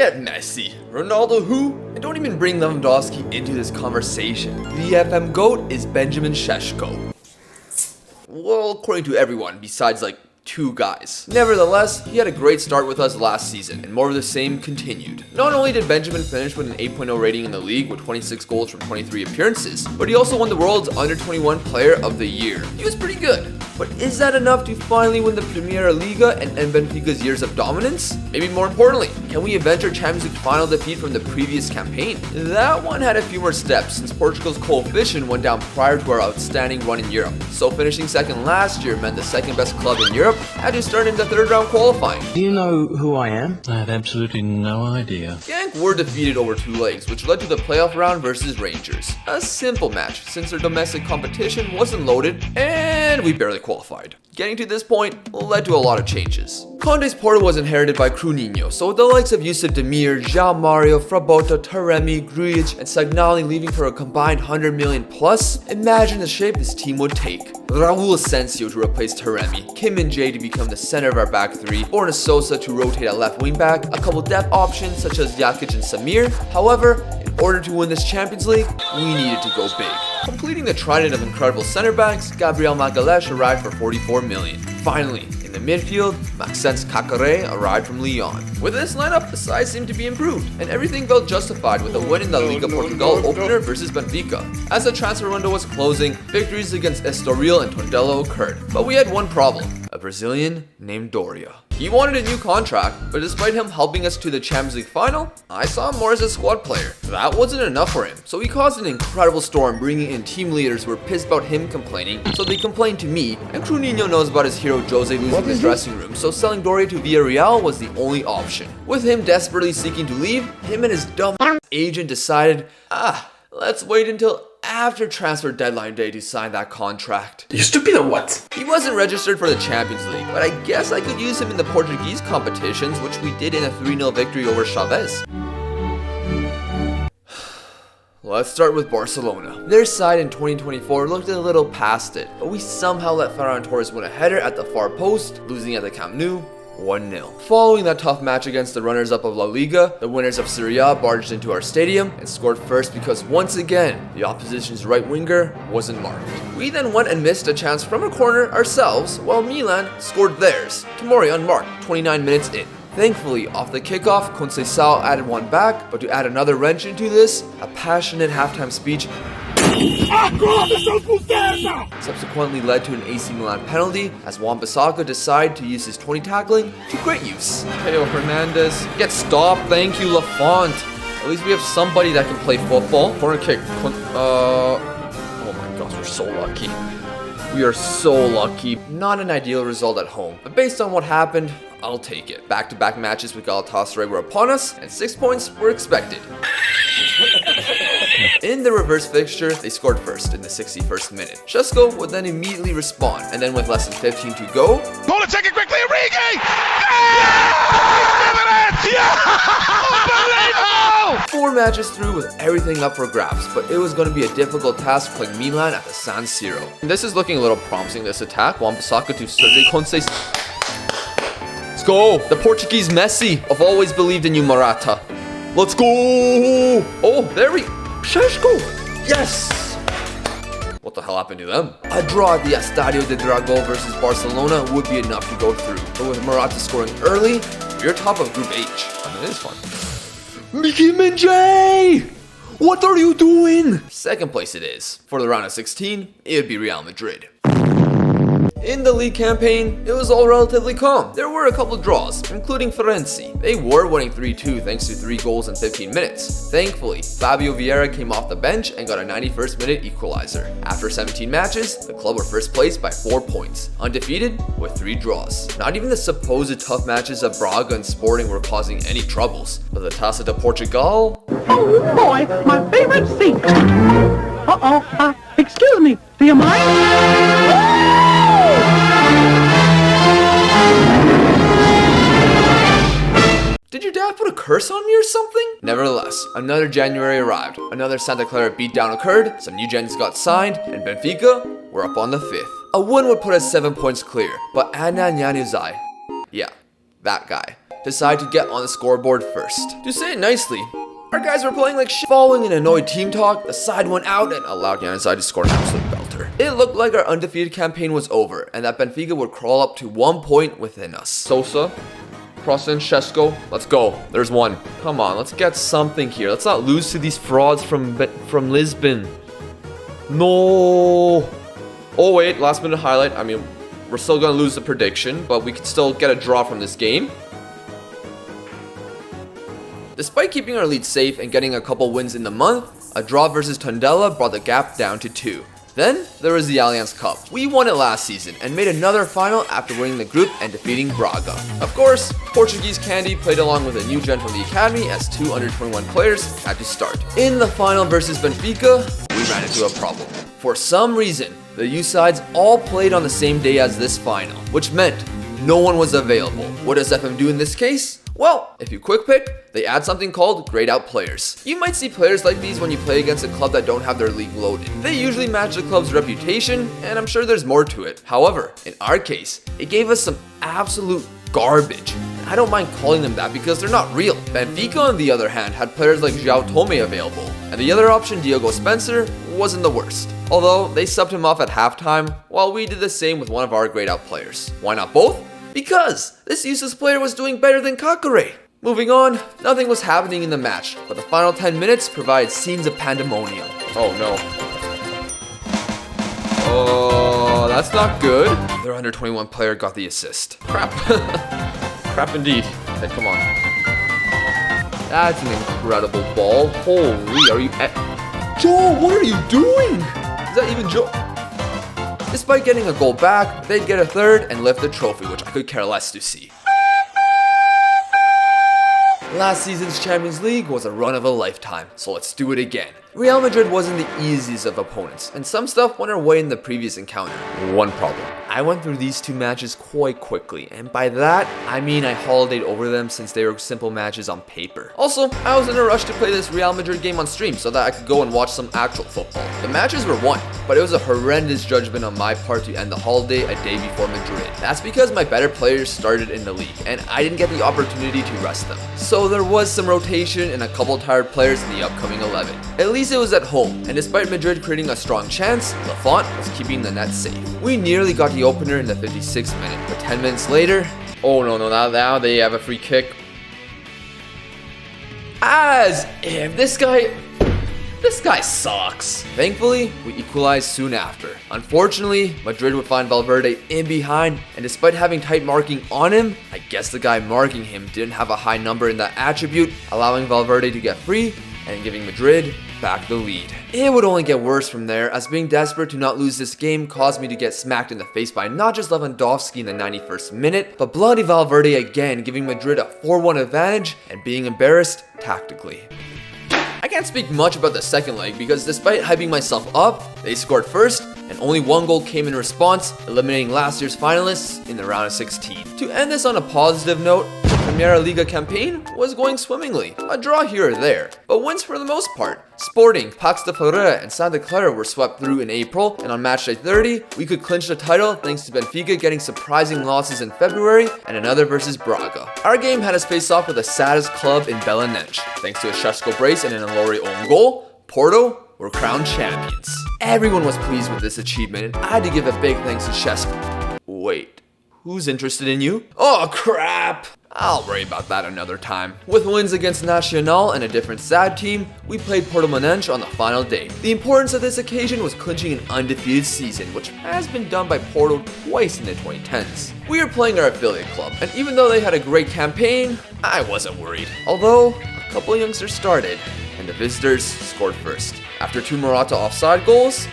Forget Messi, Ronaldo who? And don't even bring Lewandowski into this conversation. The FM GOAT is Benjamin Šeško. Well, according to everyone, besides like 2 guys. Nevertheless, he had a great start with us last season, and more of the same continued. Not only did Benjamin finish with an 8.0 rating in the league with 26 goals from 23 appearances, but he also won the world's under-21 player of the year. He was pretty good. But is that enough to finally win the Primeira Liga and end Benfica's years of dominance? Maybe more importantly, can we avenge our Champions League final defeat from the previous campaign? That one had a few more steps since Portugal's coefficient went down prior to our outstanding run in Europe. So finishing second last year meant the second best club in Europe had to start in the 3rd round qualifying. Do you know who I am? I have absolutely no idea. Genk were defeated over 2 legs, which led to the playoff round versus Rangers. A simple match since their domestic competition wasn't loaded and we barely qualified. Getting to this point led to a lot of changes. Conte's Porto was inherited by Chrooninho, so with the likes of Yusuf Demir, João Mario, Frabotta, Taremi, Grujic, and Sagnali leaving for a combined 100 million plus, imagine the shape this team would take. Raul Asensio to replace Taremi, Kim and Jay to become the center of our back 3, Borna Sosa to rotate at left wing back, a couple depth options such as Jakic and Samir. However, in order to win this Champions League, we needed to go big. Completing the trident of incredible center backs, Gabriel Magalhaes arrived for 44 million. Finally, in the midfield, Maxence Caqueret arrived from Lyon. With this lineup, the side seemed to be improved, and everything felt justified with a win in the Liga Portugal Opener versus Benfica. As the transfer window was closing, victories against Estoril and Tondela occurred, but we had one problem: a Brazilian named Doria. He wanted a new contract, but despite him helping us to the Champions League final, I saw him more as a squad player. That wasn't enough for him, so he caused an incredible storm, bringing in team leaders who were pissed about him complaining, so they complained to me, and Chrooninho knows about his hero Jose losing his dressing room, so selling Doria to Villarreal was the only option. With him desperately seeking to leave, him and his dumb agent decided, let's wait until after transfer deadline day to sign that contract. You stupid or what? He wasn't registered for the Champions League, but I guess I could use him in the Portuguese competitions, which we did in a 3-0 victory over Chaves. Let's start with Barcelona. Their side in 2024 looked a little past it, but we somehow let Ferran Torres win a header at the far post, losing at the Camp Nou 1-0. Following that tough match against the runners-up of La Liga, the winners of Serie A barged into our stadium and scored first because once again, the opposition's right winger wasn't marked. We then went and missed a chance from a corner ourselves, while Milan scored theirs. Tomori unmarked 29 minutes in. Thankfully, off the kickoff, Conceição added one back, but to add another wrench into this, a passionate halftime speech subsequently led to an AC Milan penalty as Wan-Bissaka decided to use his 20 tackling to great use. Teo Hernandez gets stopped, thank you Lafont. At least we have somebody that can play football. Corner kick, oh my gosh, we're so lucky. We are so lucky. Not an ideal result at home, but based on what happened, I'll take it. Back-to-back matches with Galatasaray were upon us, and 6 points were expected. In the reverse fixture, they scored first in the 61st minute. Šeško would then immediately respond, and then with less than 15 to go, Pull it, take it quickly, Origi! Unbelievable! 4 matches through with everything up for grabs, but it was going to be a difficult task playing Milan at the San Siro. This is looking a little promising, this attack. Wan-Bissaka to Sergei Conceição. Let's go! The Portuguese Messi. I've always believed in you, Morata. Let's go! Oh, there we... Šeško! Yes! What the hell happened to them? A draw at the Estadio de Dragão versus Barcelona would be enough to go through. But with Morata scoring early, we're top of Group H. I mean, it is fun. Mickey Minjay! What are you doing? Second place it is. For the round of 16, it would be Real Madrid. In the league campaign, it was all relatively calm. There were a couple draws, including Firenze. They were winning 3-2 thanks to 3 goals in 15 minutes. Thankfully, Fabio Vieira came off the bench and got a 91st minute equalizer. After 17 matches, the club were first place by 4 points, undefeated with 3 draws. Not even the supposed tough matches of Braga and Sporting were causing any troubles, but the Taça de Portugal... Oh boy, my favorite seat! Excuse me, do you mind? Did your dad put a curse on me or something? Nevertheless, another January arrived, another Santa Clara beatdown occurred, some new gens got signed, and Benfica were up on the 5th. A win would put us 7 points clear, but Adnan Januzaj, yeah, that guy, decide to get on the scoreboard first. To say it nicely, our guys were playing like shit. Following an annoyed team talk, the side went out and allowed Yanazai to score an absolute belter. It looked like our undefeated campaign was over and that Benfica would crawl up to 1 point within us. Sosa, cross in, Shesko, let's go. There's one. Come on, let's get something here. Let's not lose to these frauds from Lisbon. No. Oh wait, last minute highlight. I mean, we're still gonna lose the prediction, but we can still get a draw from this game. Despite keeping our lead safe and getting a couple wins in the month, a draw versus Tondela brought the gap down to 2. Then, there was the Allianz Cup. We won it last season and made another final after winning the group and defeating Braga. Of course, Portuguese Candy played along with a new gen from the academy as 2 under-21 players had to start. In the final versus Benfica, we ran into a problem. For some reason, the U sides all played on the same day as this final, which meant no one was available. What does FM do in this case? Well, if you quick pick, they add something called grayed out players. You might see players like these when you play against a club that don't have their league loaded. They usually match the club's reputation, and I'm sure there's more to it. However, in our case, it gave us some absolute garbage. I don't mind calling them that because they're not real. Benfica, on the other hand, had players like João Tome available, and the other option, Diogo Spencer, wasn't the worst. Although, they subbed him off at halftime, while we did the same with one of our grayed out players. Why not both? Because this useless player was doing better than Kakure. Moving on, nothing was happening in the match, but the final 10 minutes provided scenes of pandemonium. Oh no. Oh, that's not good. Their under 21 player got the assist. Crap. Crap indeed. Hey, come on. That's an incredible ball. Holy, are you Joe, what are you doing? Is that even Joe? Despite getting a goal back, they'd get a third and lift the trophy, which I could care less to see. Last season's Champions League was a run of a lifetime, so let's do it again. Real Madrid wasn't the easiest of opponents, and some stuff went our way in the previous encounter. One problem. I went through these 2 matches quite quickly, and by that, I mean I holidayed over them since they were simple matches on paper. Also, I was in a rush to play this Real Madrid game on stream so that I could go and watch some actual football. The matches were won, but it was a horrendous judgment on my part to end the holiday a day before Madrid. That's because my better players started in the league, and I didn't get the opportunity to rest them. So there was some rotation and a couple tired players in the upcoming 11. At least it was at home, and despite Madrid creating a strong chance, Lafont was keeping the net safe. We nearly got the opener in the 56th minute, but 10 minutes later, oh no, now they have a free kick. As if this guy sucks. Thankfully, we equalized soon after. Unfortunately, Madrid would find Valverde in behind, and despite having tight marking on him, I guess the guy marking him didn't have a high number in that attribute, allowing Valverde to get free and giving Madrid back the lead. It would only get worse from there, as being desperate to not lose this game caused me to get smacked in the face by not just Lewandowski in the 91st minute, but bloody Valverde again, giving Madrid a 4-1 advantage and being embarrassed tactically. I can't speak much about the second leg because despite hyping myself up, they scored first and only 1 goal came in response, eliminating last year's finalists in the round of 16. To end this on a positive note, the Primeira Liga campaign was going swimmingly, a draw here or there, but wins for the most part. Sporting, Pax de Ferreira and Santa Clara were swept through in April, and on matchday 30, we could clinch the title thanks to Benfica getting surprising losses in February and another versus Braga. Our game had us face off with the saddest club in Belenenses. Thanks to a Shesko brace and an Alori own goal, Porto were crowned champions. Everyone was pleased with this achievement, and I had to give a big thanks to Shesko. Wait, who's interested in you? Oh crap! I'll worry about that another time. With wins against Nacional and a different sad team, we played Portimonense on the final day. The importance of this occasion was clinching an undefeated season, which has been done by Porto twice in the 2010s. We were playing our affiliate club, and even though they had a great campaign, I wasn't worried. Although, a couple youngsters started, and the visitors scored first. After 2 Morata offside goals,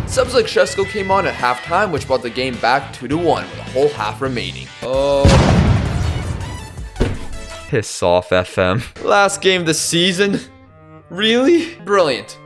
subs like Shesko came on at halftime, which brought the game back 2-1 with a whole half remaining. Oh. Piss off, FM. Last game of the season? Really? Brilliant.